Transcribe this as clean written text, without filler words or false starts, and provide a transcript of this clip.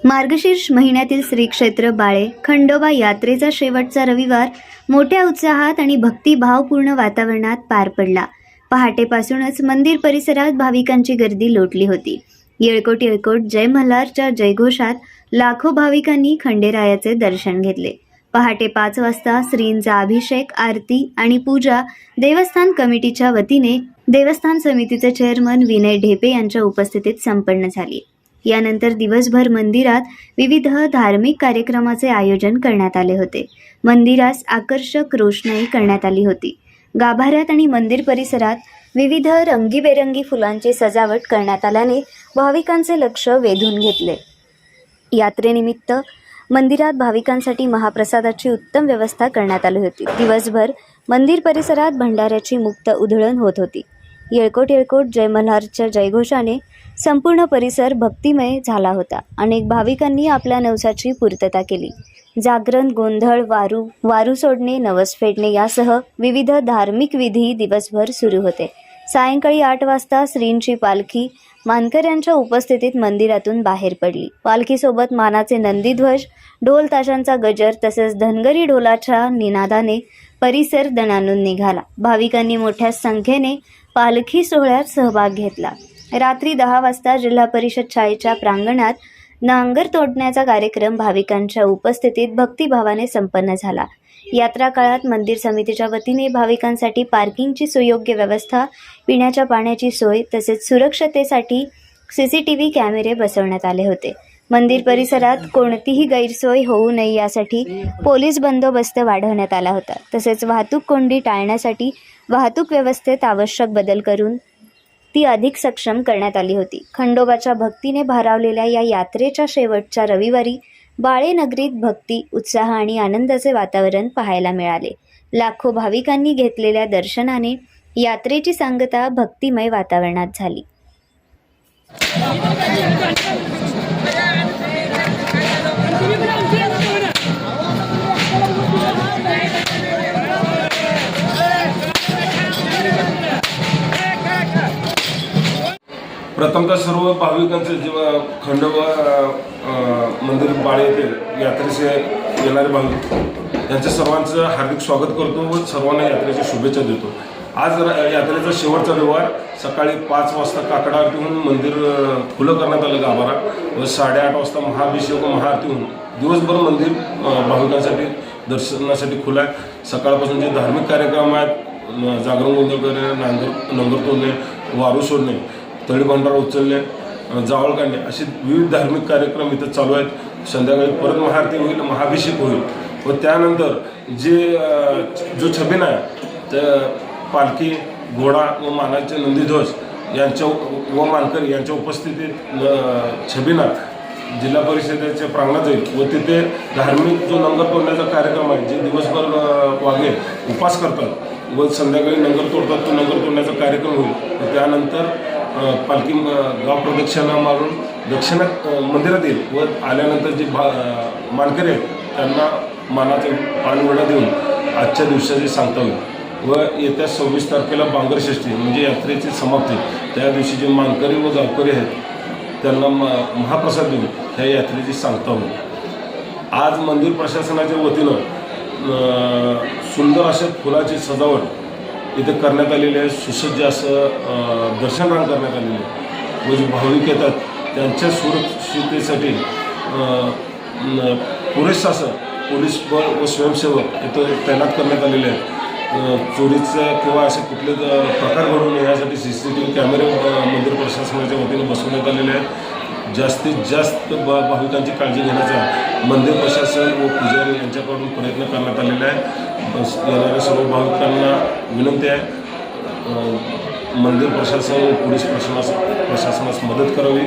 मार्गशीर्ष महिन्यातील श्री क्षेत्र बाळे खंडोबा यात्रेचा शेवटचा रविवार मोठ्या उत्साहात आणि भक्तिभावपूर्ण वातावरणात पार पडला। पहाटेपासूनच मंदिर परिसरात भाविकांची गर्दी लोटली होती। येळकोट येळकोट जय मल्हारच्या जयघोषात लाखो भाविकांनी खंडेरायाचे दर्शन घेतले। पहाटे 5 वाजता श्रींचा अभिषेक, आरती आणि पूजा देवस्थान कमिटीच्या वतीने देवस्थान समितीचे चेअरमन विनय ढेपे यांच्या उपस्थितीत संपन्न झाली। यानंतर दिवसभर मंदिरात विविध धार्मिक कार्यक्रमाचे आयोजन करण्यात आले होते। मंदिरास आकर्षक रोषणाई करण्यात आली होती। गाभाऱ्यात आणि मंदिर परिसरात विविध रंगीबेरंगी फुलांची सजावट करण्यात आल्याने भाविकांचे लक्ष वेधून घेतले। यात्रेनिमित्त मंदिरात भाविकांसाठी महाप्रसादाची उत्तम व्यवस्था करण्यात आली होती। दिवसभर मंदिर परिसरात भंडाऱ्याची मुक्त उधळण होत होती। येळकोट येळकोट जय मल्हारच्या जयघोषाने संपूर्ण परिसर भक्तिमय झाला होता। अनेक भाविकांनी आपल्या नवसाची पूर्तता केली। जागरण, गोंधळ, वारू सोडणे, नवस फेडणे यासह विविध धार्मिक विधी दिवसभर सुरू होते। सायंकाळी 8 वाजता श्रींची पालखी मानकऱ्यांच्या उपस्थितीत मंदिरातून बाहेर पडली। पालखीसोबत मानाचे नंदीध्वज, ढोल ताशांचा गजर तसेच धनगरी ढोलाच्या निनादाने परिसर दणाणून निघाला। भाविकांनी मोठ्या संख्येने पालखी सोहळ्यात सहभाग घेतला। रात्री 10 वाजता जिल्हा परिषद शाळेच्या प्रांगणात नांगर तोडण्याचा कार्यक्रम भाविकांच्या उपस्थितीत भक्तिभावाने संपन्न झाला। यात्रा काळात मंदिर समितीच्या वतीने भाविकांसाठी पार्किंगची सुयोग्य व्यवस्था, पिण्याच्या पाण्याची सोय तसेच सुरक्षतेसाठी CCTV कॅमेरे बसवण्यात आले होते। मंदिर परिसरात कोणतीही गैरसोय होऊ नये यासाठी पोलीस बंदोबस्त वाढवण्यात आला होता। तसेच वाहतूक कोंडी टाळण्यासाठी वाहतूक व्यवस्थेत आवश्यक बदल करून ती अधिक सक्षम करण्यात आली होती। खंडोबाच्या भक्तीने भारावलेल्या या यात्रेच्या शेवटच्या रविवारी बाळे नगरीत भक्ती, उत्साह आणि आनंदाचे वातावरण पाहायला मिळाले। लाखो भाविकांनी घेतलेल्या दर्शनाने यात्रेची सांगता भक्तिमय वातावरणात झाली। प्रथमतः सर्व भाविकांचे जेव्हा खंडोबा मंदिर बाळे येथे यात्रेचे येणारे भाविक यांच्या सर्वांचं हार्दिक स्वागत करतो व सर्वांना यात्रेची शुभेच्छा देतो। आज यात्रेचा शेवटचा रविवार सकाळी 5 वाजता काकडा आरती होऊन मंदिर खुलं करण्यात आलं गाभारा व 8:30 वाजता महाअभिषेक व महाआरती होऊन दिवसभर मंदिर भाविकांसाठी दर्शनासाठी खुलं आहे। सकाळपासून जे धार्मिक कार्यक्रम आहेत, जागरण गोंधळ करणे, नंगर तोडणे, वारू सोडणे, तळी भंडारा उचलणे, जावळ काढणे असे विविध धार्मिक कार्यक्रम इथं चालू आहेत। संध्याकाळी परत महाआरती होईल, महाअभिषेक होईल व त्यानंतर जो छबिना आहे त्या पालखी, घोडा व मानाचे नंदीध्वज यांच्या व मानकरी यांच्या उपस्थितीत छबिना जिल्हा परिषदेच्या प्रांगणात जाईल व तिथे धार्मिक जो नंगर तोडण्याचा कार्यक्रम आहे, जे दिवसभर वाघे उपास करतात व संध्याकाळी नंगर तोडतात, तो नंगर तोडण्याचा कार्यक्रम होईल व त्यानंतर पालखी गाव प्रदक्षिणा मारून दक्षिणात मंदिरात येईल व आल्यानंतर जे मानकरी आहेत त्यांना मानाचे पाणवडा देऊन आजच्या दिवसाची सांगता होईल व येत्या 26 तारखेला बांगरषष्ठी म्हणजे यात्रेची समाप्ती, त्या दिवशी जे मानकरी व गावकरी आहेत त्यांना महाप्रसाद देऊन ह्या यात्रेची सांगता होईल। आज मंदिर प्रशासनाच्या वतीनं सुंदर अशा फुलाची सजावट इथे करण्यात आलेली आहे। सुसज्ज असं दर्शन रांग करण्यात आलेली आहे व जे भाविक येतात त्यांच्या सुरक्षितेसाठी पुरेसं असं पोलीस बळ व स्वयंसेवक इथं तैनात करण्यात आलेले आहेत। चोरीचं किंवा असे कुठले प्रकार घडू नये यासाठी CCTV कॅमेरे मंदिर प्रशासनाच्या वतीने बसवण्यात आलेले आहेत। जास्तीत जास्त भाविकांची काळजी घेण्याचा मंदिर प्रशासन व पुजारी यांच्याकडून प्रयत्न करण्यात आलेला आहे। येणाऱ्या सर्व भाविकांना विनंती आहे मंदिर प्रशासन व पोलीस प्रशासनास मदत करावी